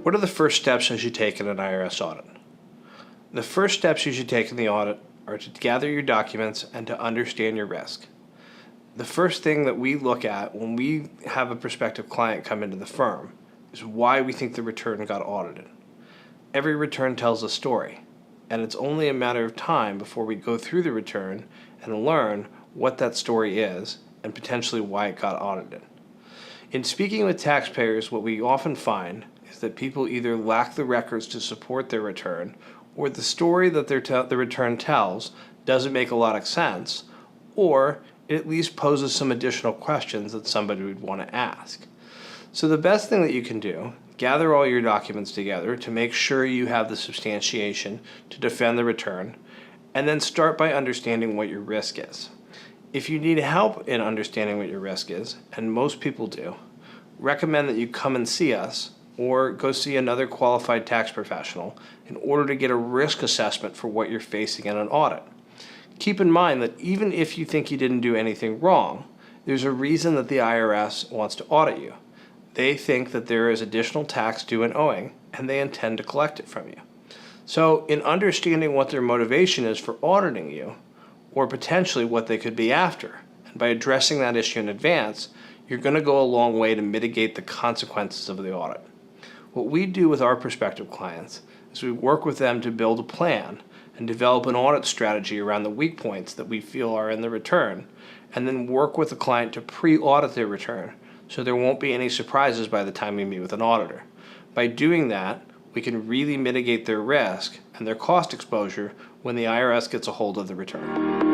What are the first steps you should take in an IRS audit? The first steps you should take in the audit are to gather your documents and to understand your risk. The first thing that we look at when we have a prospective client come into the firm is why we think the return got audited. Every return tells a story, and it's only a matter of time before we go through the return and learn what that story is and potentially why it got audited. In speaking with taxpayers, what we often find is that people either lack the records to support their return, or the story that the return tells doesn't make a lot of sense, or it at least poses some additional questions that somebody would want to ask. So the best thing that you can do, gather all your documents together to make sure you have the substantiation to defend the return, and then start by understanding what your risk is. If you need help in understanding what your risk is, and most people do, recommend that you come and see us or go see another qualified tax professional in order to get a risk assessment for what you're facing in an audit. Keep in mind that even if you think you didn't do anything wrong, there's a reason that the IRS wants to audit you. They think that there is additional tax due and owing, and they intend to collect it from you. So in understanding what their motivation is for auditing you, or potentially what they could be after, and by addressing that issue in advance, you're going to go a long way to mitigate the consequences of the audit. What we do with our prospective clients is we work with them to build a plan and develop an audit strategy around the weak points that we feel are in the return, and then work with the client to pre-audit their return so there won't be any surprises by the time we meet with an auditor. By doing that, we can really mitigate their risk and their cost exposure when the IRS gets a hold of the return.